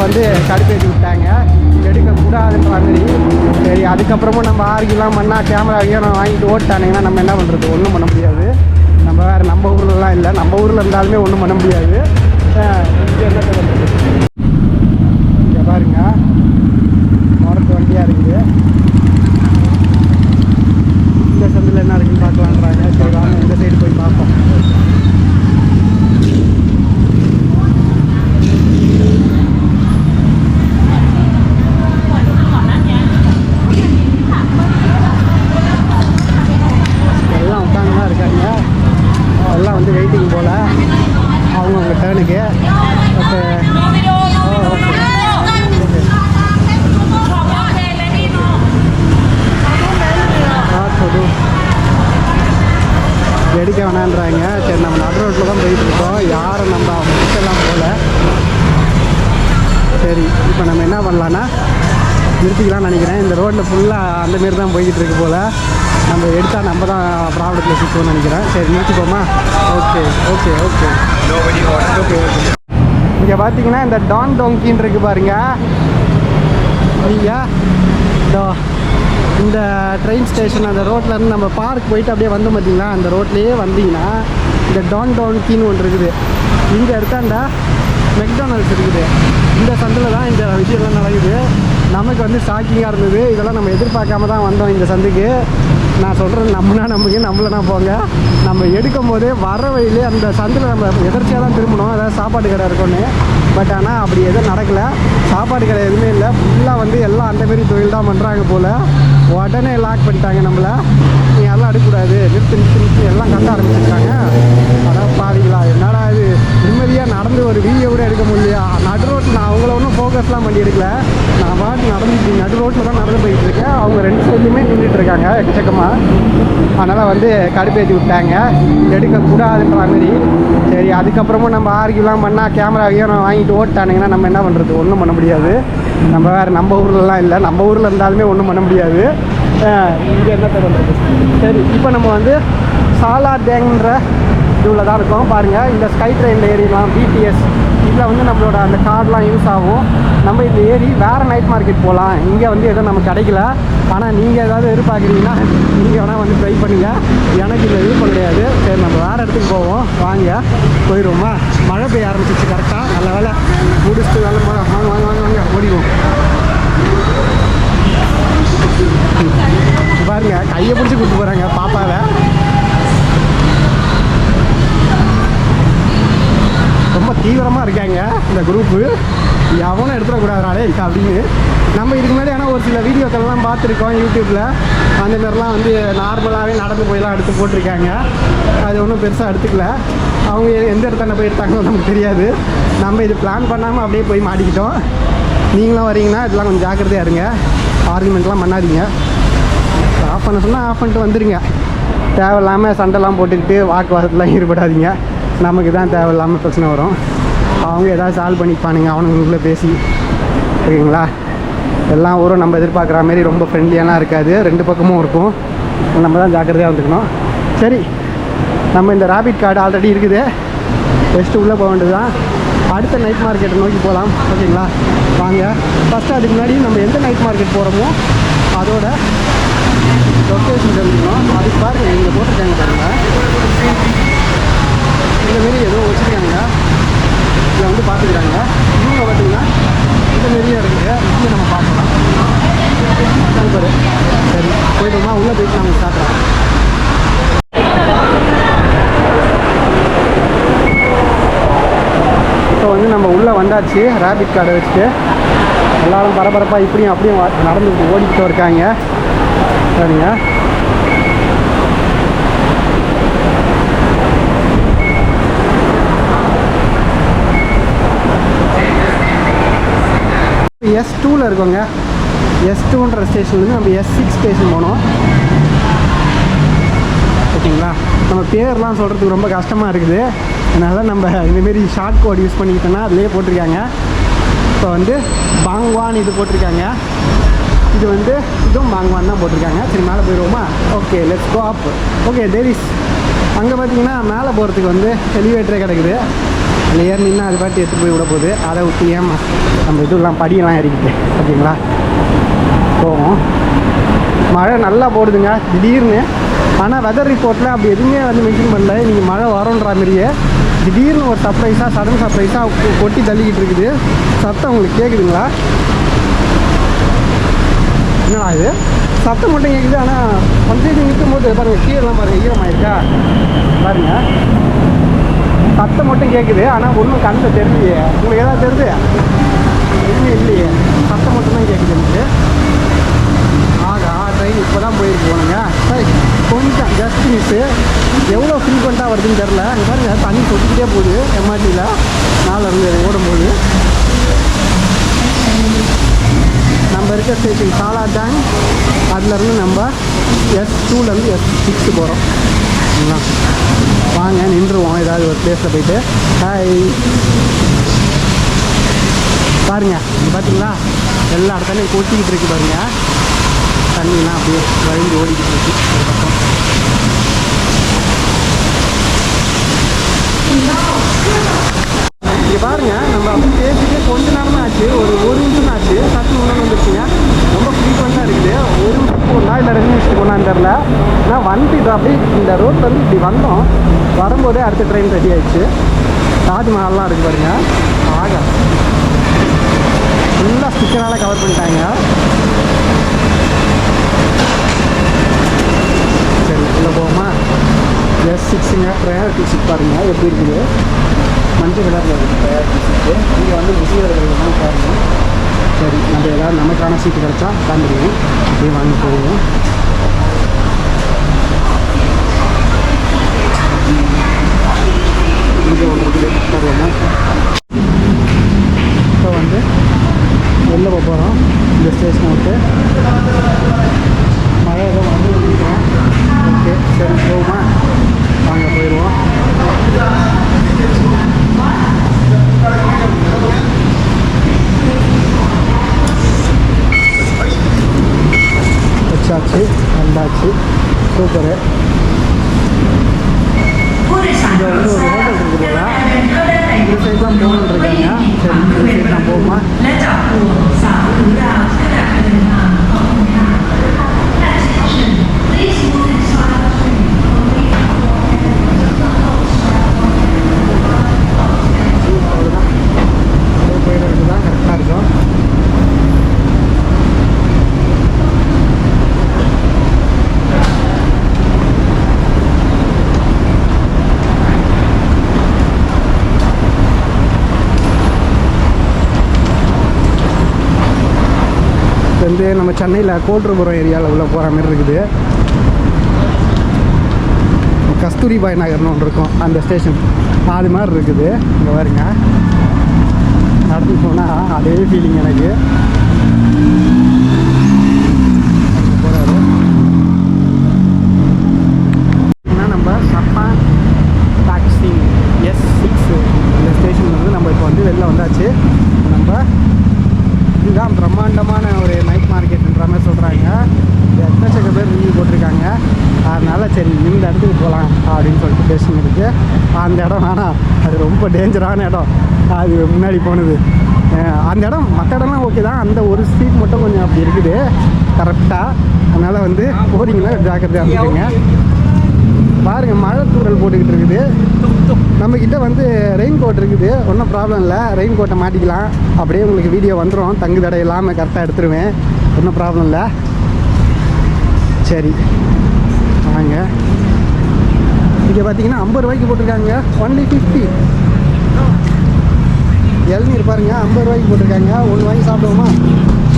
வந்து கடுப்பேற்றி விட்டாங்க, எடுக்கக்கூடாதுன்ற மாதிரி. சரி, அதுக்கப்புறமும் நம்ம ஆர்கிலாம் பண்ணால் கேமராவையும் நான் வாங்கிட்டு ஓட்டானுங்கன்னா நம்ம என்ன பண்ணுறது? ஒன்றும் பண்ண முடியாது. நம்ம வேறு நம்ம ஊர்லலாம் இல்லை, நம்ம ஊரில் இருந்தாலுமே ஒன்றும் பண்ண முடியாது. இங்கே என்ன பண்ணுறது? இங்கே பாருங்க, மரத்து வண்டியாக இருக்குது. இந்த சந்தில் என்ன இருக்குன்னு பார்க்கலான்றாங்க. சரி வாங்க இந்த சைடு போய் பார்ப்போம். எல்லாம் உட்காந்துலாம் இருக்காங்க. எல்லாம் வந்து வெயிட்டிங் போல் அவங்கவுங்க டேர்னுக்கு. பட் எடுக்க வேணான்றாங்க. சரி, நம்ம நடு ரோட்டில் தான் போயிட்டு இருக்கோம். யாரும் நம்ம அவங்க கிட்டலாம் போகல. சரி, இப்போ நம்ம என்ன பண்ணலான்னா நிறுத்திக்கலாம்னு நினைக்கிறேன். இந்த ரோட்டில் ஃபுல்லாக அந்தமாரி தான் போய்கிட்டு இருக்கு போல். நம்ம எடுத்தால் நம்ம தான் ப்ராப்ளத்தில் சிக்குவோம்னு நினைக்கிறேன். சரி, நிறுத்திப்போமா? Okay okay okay okay okay. இங்கே பார்த்தீங்கன்னா இந்த டான் டோங்கின்னு இருக்குது பாருங்க. நீங்கள் இந்த ட்ரெயின் ஸ்டேஷன் அந்த ரோட்லேருந்து நம்ம பார்க் போயிட்டு அப்படியே வந்தோம் பார்த்தீங்களா, அந்த ரோட்லேயே வந்தீங்கன்னா இந்த டான் டோங்கின்னு ஒன்று இருக்குது. இங்கே எடுத்தாண்டா மெக்டானல்ட்ஸ் இருக்குது. இந்த சந்தில் தான் இந்த விஷயம்லாம் நடக்குது. நமக்கு வந்து ஷாக்கிங்காக இருந்தது. இதெல்லாம் நம்ம எதிர்பார்க்காம தான் வந்தோம் இந்த சந்துக்கு. நான் சொல்கிறது நம்பினா நம்புங்க, நம்மளனா போங்க. நம்ம எடுக்கும் போதே வர வழியிலே அந்த சந்தில் நம்ம எதர்ச்சியாக தான் திரும்பணும், அதாவது சாப்பாடு கடை இருக்குன்னு. பட் ஆனால் அப்படி எதுவும் நடக்கலை. சாப்பாடு கடை எதுவுமே இல்லை. ஃபுல்லாக வந்து எல்லாம் அந்தமாரி தொழில் தான் பண்ணுறாங்க போல். உடனே லாக் பண்ணிட்டாங்க நம்மளை. நீங்கள் எல்லாம் எடுக்கக்கூடாது, நிறுத்து எல்லாம் கட்ட ஆரம்பிச்சிருக்காங்க. அதான் பாதிங்களா, என்னடா இது, நிம்மதியாக நடந்து ஒரு வீடியோ கூட எடுக்க முடியலையா? நடு ரோட்டில் நான் அவங்கள ஒன்றும் ஃபோக்கஸ்லாம் பண்ணி எடுக்கல. நான் பாட்டு நடந்துட்டு நடு ரோட்டில் தான் நடந்து போயிட்டு இருக்கேன். அவங்க ரெண்டு சைட்லையுமே நின்றுட்டு இருக்காங்க எக்கச்சக்கமாக. அதனால் வந்து கடுப்பேற்றி விட்டாங்க, எடுக்கக்கூடாதுன்ற மாதிரி. சரி, அதுக்கப்புறமும் நம்ம ஆர்கிலாம் பண்ணால் கேமராவையும் நான் வாங்கிட்டு ஓட்டானுங்கன்னா நம்ம என்ன பண்ணுறது? ஒன்றும் பண்ண முடியாது. நம்ம வேறு நம்ம ஊர்லலாம் இல்லை, நம்ம ஊரில் இருந்தாலுமே ஒன்றும் பண்ண முடியாது. இங்கே என்னத்தை பண்ணுறது? சரி, இப்போ நம்ம வந்து சாலார்ஜங்ன்ற இதுவில் தான் இருக்கோம். பாருங்கள், இந்த ஸ்கை ட்ரெயினில் ஏறிடலாம். பிடிஎஸ் இதில் வந்து நம்மளோட அந்த கார்டெலாம் யூஸ் ஆகும். நம்ம இதில் ஏறி வேறு நைட் மார்க்கெட் போகலாம். இங்கே வந்து எதுவும் நமக்கு கிடைக்கல. ஆனால் நீங்கள் ஏதாவது எதிர்பார்க்குறீங்கன்னா நீங்கள் வேணால் வந்து ட்ரை பண்ணுங்கள். எனக்கு இதில் விருப்பம் கிடையாது. சரி, நம்ம வேறு இடத்துக்கு போவோம். வாங்க போயிடுவோமா? மழை பெய்ய ஆரம்பிச்சிச்சு கரெக்டாக. நல்ல வேலை முடிச்சுட்டு வேலை வாங்க வாங்க வாங்க வாங்க ஓடிடுவோம். பாருங்க, கையை பிடிச்சி கூப்பிட்டு போகிறாங்க பாப்பாவை. ரொம்ப தீவிரமாக இருக்காங்க இந்த குரூப்பு. எவனும் எடுத்துடக்கூடாதுனாலே இருக்கா அப்படின்னு. நம்ம இதுக்கு முன்னாடி ஆனால் ஒரு சில வீடியோக்கள்லாம் பார்த்துருக்கோம் யூடியூப்பில். அந்த மாதிரிலாம் வந்து நார்மலாகவே நடந்து போயெல்லாம் எடுத்து போட்டிருக்காங்க. அது ஒன்றும் பெருசாக எடுத்துக்கல. அவங்க எந்த இடத்துல போய் எடுத்தாங்கன்னு நமக்கு தெரியாது. நம்ம இது பிளான் பண்ணாமல் அப்படியே போய் மாட்டிக்கிட்டோம். நீங்களும் வரீங்கன்னா இதெல்லாம் கொஞ்சம் ஜாக்கிரதையாக இருங்க. ஆர்குமெண்ட்லாம் பண்ணாதீங்க. ஆஃப் பண்ண சொன்னால் ஆஃப் பண்ணிட்டு வந்துடுங்க. தேவையில்லாமல் சண்டைலாம் போட்டுக்கிட்டு வாக்குவாதத்தெலாம் ஈடுபடாதீங்க. நமக்கு தான் தேவையில்லாமல் பிரச்சனை வரும். அவங்க ஏதாவது சால்வ் பண்ணிப்பானுங்க அவனுங்களுக்குள்ளே பேசி. ஓகேங்களா? எல்லாம் ஊரும் நம்ம எதிர்பார்க்குற மாதிரி ரொம்ப ஃப்ரெண்ட்லியாலாம் இருக்காது. ரெண்டு பக்கமும் இருக்கும். நம்ம தான் ஜாக்கிரதையாக வந்துக்கணும். சரி, நம்ம இந்த ராபிட் கார்டு ஆல்ரெடி இருக்குது. ஜஸ்ட்டு உள்ளே போக வேண்டியது தான். அடுத்த நைட் மார்க்கெட்டை நோக்கி போகலாம். ஓகேங்களா? வாங்க. ஃபஸ்ட்டு அதுக்கு முன்னாடி நம்ம எந்த நைட் மார்க்கெட் போகிறோமோ அதோட லொக்கேஷன் தெரிஞ்சுக்கணும். அதுக்கு பாருங்க, இங்கே போட்டிருக்காங்க பாருங்கள். இந்தமாரி ஏதோ வச்சுருக்காங்க. இதை வந்து பார்த்துக்கிறாங்க. இவங்க பார்த்தீங்கன்னா இந்த மாரியே இருக்குது. இங்கே நம்ம பார்க்கலாம். சரி, போய்ட்டோமா? உள்ளே போயிட்டு நாங்கள் சாப்பிட்றோம். இப்போ வந்து நம்ம உள்ளே வந்தாச்சு. ராபிட் கார்டை வச்சுட்டு எல்லோரும் பரபரப்பாக இப்படியும் அப்படியும் நடந்து ஓடிக்கிட்டு இருக்காங்க. சரிங்க, S2ல் இருக்கோங்க. S2ன்ற ஸ்டேஷன்லேருந்து நம்ம S6 ஸ்டேஷன் போனோம். ஓகேங்களா? நம்ம பேர்லாம் சொல்கிறதுக்கு ரொம்ப கஷ்டமாக இருக்குது. அதனால் நம்ம இந்தமாரி ஷார்ட் கோட் யூஸ் பண்ணிக்கிட்டோன்னா அதிலே போட்டிருக்காங்க. இப்போ வந்து பாங்வான் இது போட்டிருக்காங்க. இது வந்து இதுவும் பாங்வான் தான் போட்டிருக்காங்க. சரி, மேலே போயிடுவோமா? Okay, let's go up. Okay, there is அங்கே பார்த்தீங்கன்னா மேலே போகிறதுக்கு வந்து எலிவேட்டரே கிடக்குது. அதில் ஏறினா அது பாட்டு எடுத்துகிட்டு போய் விட போகுது. அதை விட்டு ஏமா நம்ம இதெல்லாம் படியெல்லாம் ஏறிக்கிட்டு ஓகேங்களா போவோம். மழை நல்லா போடுதுங்க திடீர்னு. ஆனால் வெதர் ரிப்போர்ட்டில் அப்படி எதுவுமே வந்து மென்ஷன் பண்ணல நீங்கள் மழை வரோன்ற மாதிரியே. திடீர்னு ஒரு சர்ப்ரைஸாக சடன் சர்ப்ரைஸாக கொட்டி தள்ளிக்கிட்டு இருக்குது. சத்தம் உங்களுக்கு கேட்குதுங்களா? என்னடா இது சத்தம் மட்டும் கேட்குது. ஆனால் கொஞ்சம் நிற்கும் போது பாருங்கள் கீழெல்லாம் பாருங்கள் ஈரமாயிருக்கா பாருங்கள். சத்தம் மட்டும் கேட்குது ஆனால் ஒன்றும் கண்ணில் தெரிஞ்சியே. உங்களுக்கு எதாவது தெரியுது? எதுவுமே இல்லையே, சத்தம் மட்டும்தான் கேட்குது எனக்கு. ஆகா ட்ரெயின் இப்போ தான் போயிருக்கு போனுங்க. சரி கொஞ்சம் ஜஸ்ட் மிஸ்ஸு. எவ்வளோ ஃப்ரீக்வெண்ட்டாக வருதுன்னு தெரில. அங்கே பாருங்க தண்ணி சொட்டிக்கிட்டே போகுது எம்ஆர்டியில் நாளில் இருந்து ஓடும்போது. நம்ம இருக்க ஸ்டேஷன் சாலா டேங். அதுலேருந்து நம்ம S2லேருந்து S6 போகிறோம். வாங்க நின்றுவோம் ஏதாவது ஒரு பிளேஸில் போயிட்டு. ஹாய் பாருங்க இது பார்த்தீங்களா எல்லா இடத்துலையும் கொட்டிக்கிட்டு இருக்கு பாருங்க. தண்ணிலாம் அப்படியே வழிந்து ஓடிக்கிட்டு இருக்கு ஒரு பக்கம். இங்கே பாருங்க நம்ம அப்படி பேசிட்டு கொஞ்ச நேரம் ஆச்சு, ஒரு நிமிஷம் ஆச்சு. சத்து முன்னாடி வந்துருச்சுங்க. ரொம்ப ஃப்ரீக்வெண்ட்டாக இருக்குது. ஒரு நிமிஷம் போடலாம் இல்லை 2 நிமிஷத்துக்கு போனான்னு தெரில. ஆனால் வந்து இது அப்படியே இந்த ரோட்டில் வந்து இப்படி வந்தோம். வரும்போதே அடுத்த ட்ரெயின் ரெடி ஆயிடுச்சு. தாஜ்மஹால்லாம் இருக்குது பாருங்க. ஆக ஃபுல்லாக ஸ்டிக்கரால் கவர் பண்ணிட்டாங்க. சரி உள்ளே போவோமா? S6ங்க ப்ரையாரிட்டி சீட் பாருங்கள் எப்படி இருக்குது. மஞ்சள் கலரில் இருக்குது ப்ரையாரிட்டி சீட்டு. இங்கே வந்து முதியவர்கள் தான் பாருங்கள். சரி நம்ம ஏதாவது நமக்கான சீட்டு கிடச்சா உட்காந்துருவோம். அப்படியே வாங்கி போவோம். இங்கே ஒன்று இருக்குது தருவோம். இப்போ வந்து வெளில போகிறோம் இந்த ஸ்டேஷனை விட்டு. மழை ஏதோ வந்து நிற்கிறோம். ஓகே சரி போகுமா? வாங்க போயிடுவோம். வச்சாச்சு வந்தாச்சு. சூப்பரு. இங்கே வந்து ஒரு ஹோட்டல் இருக்குதுங்களா? இந்த சைட் தான் போகணுன்னு இருக்காங்க. சரி இந்த சைட் தான் போகுமா? போயிடுறது தான் கரெக்டாக இருக்கும். வந்து நம்ம சென்னையில் கோட்ருபுரம் ஏரியாவில் உள்ள போகிற மாதிரி இருக்குது. கஸ்தூரிபாய் நகர்னு ஒன்று இருக்கும் அந்த ஸ்டேஷன் அது மாதிரி இருக்குது. இங்கே பாருங்க நடந்து போனால் அதே ஃபீலிங் எனக்கு. போகிறாரு ஏன்னா நம்ம சப்பான் டாக்ஸி S6 இந்த ஸ்டேஷன் வந்து நம்ம இப்போ வந்து வெளில வந்தாச்சு. நம்ம இதுதான் பிரம்மாண்டமான ஒரு நைட் மார்க்கெட்டுன்ற மாதிரி சொல்கிறாங்க. எக்கச்சக்க பேர் ரிவ்யூ போட்டிருக்காங்க. அதனால் சரி இந்த இடத்துக்கு போகலாம் அப்படின்னு சொல்லிட்டு பேசின்னு இருக்குது. அந்த இடம் வேணாம், அது ரொம்ப டேஞ்சரான இடம். அது முன்னாடி போனது அந்த இடம். மற்ற இடம்லாம் ஓகே தான், அந்த ஒரு ஸ்ட்ரீட் மட்டும் கொஞ்சம் அப்படி இருக்குது கரெக்டாக. அதனால் வந்து போகிறீங்கன்னா ஜாக்கிரதையாக இருந்துக்குங்க. பாருங்கள் மழை தூரல் போட்டுக்கிட்டு இருக்குது. நம்மக்கிட்ட வந்து ரெயின் கோட் இருக்குது, ஒன்றும் ப்ராப்ளம் இல்லை. ரெயின் கோட்டை மாட்டிக்கலாம். அப்படியே உங்களுக்கு வீடியோ வந்துடும். தங்கு தடை இல்லாமல் கரெக்டாக எடுத்துருவேன், ஒன்றும் ப்ராப்ளம் இல்லை. சரி வாங்க. இங்கே பார்த்தீங்கன்னா 50 ரூபாய்க்கு போட்டிருக்காங்க. ஒன்லி 50. இளநீர் பாருங்கள் 50 ரூபாய்க்கு போட்டிருக்காங்க. ஒன்று வாங்கி சாப்பிடுவோமா?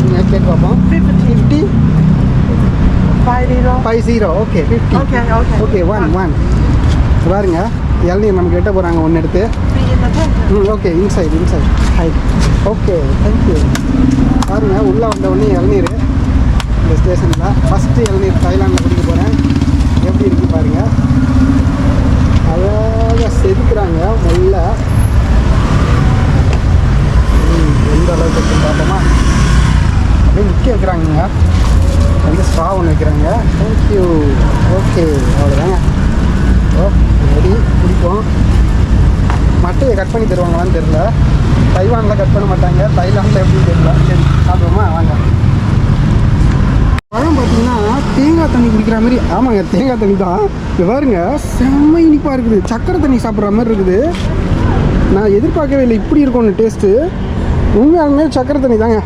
நீங்கள் கேட்டு பார்ப்போம். 50 50 ஓகே 50 ஓகே 1 பாருங்க. இளநீர் நமக்கு எட்ட போகிறாங்க ஒன்று எடுத்து. Okay inside high okay thank you. பாருங்கள் உள்ளே வந்த உடனே இளநீர் இந்த ஸ்டேஷனில் ஃபஸ்ட்டு இளநீர் தாய்லாண்டில் குடிக்க போகிறேன். எப்படி இருக்குது பாருங்கள். அழகாக செதுக்குறாங்க மெல்ல. எந்த அளவுக்கு இருக்குன்னு பார்ப்போமா? அப்படியே நிற்க வைக்கிறாங்க. வந்து ஸ்ட்ரா ஒன்று வைக்கிறாங்க. தேங்க்யூ. ஓகே அவ்வளோதாங்க. ஓ ரெடி குடிப்போம். மட்டையை கட் பண்ணி தருவாங்களான்னு தெரியல. தைவானில் கட் பண்ண மாட்டாங்க, தைலாண்டில் எப்படின்னு தெரியல. சரி சாப்பிடுவோமா வாங்க. பழம் பார்த்தீங்கன்னா தேங்காய் தண்ணி குடிக்கிற மாதிரி. ஆமாங்க, தேங்காய் தண்ணி தான். இது பாருங்க, செம்ம இனிப்பாக இருக்குது. சக்கரை தண்ணி சாப்பிட்ற மாதிரி இருக்குது. நான் எதிர்பார்க்கவே இல்லை இப்படி இருக்கும்னு டேஸ்ட்டு. உண்மையாலுமே சக்கரை தண்ணி தாங்க.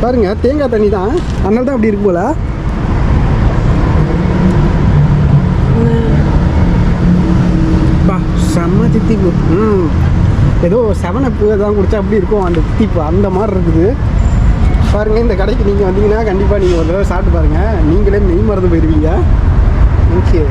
பாருங்க, தேங்காய் தண்ணி தான், அதனால தான் அப்படி இருக்கு போல. பா செம்ம தித்திப்பு. ஏதோ 7up தான் குடித்தா அப்படி இருக்கும் அந்த தித்திப்பு, அந்த மாதிரி இருக்குது. பாருங்கள், இந்த கடைக்கு நீங்கள் வந்தீங்கன்னா கண்டிப்பாக நீங்கள் ஒரு தடவை சாப்பிட்டு பாருங்கள். நீங்களே மெய் மறந்து போயிடுவீங்க. ஓகே.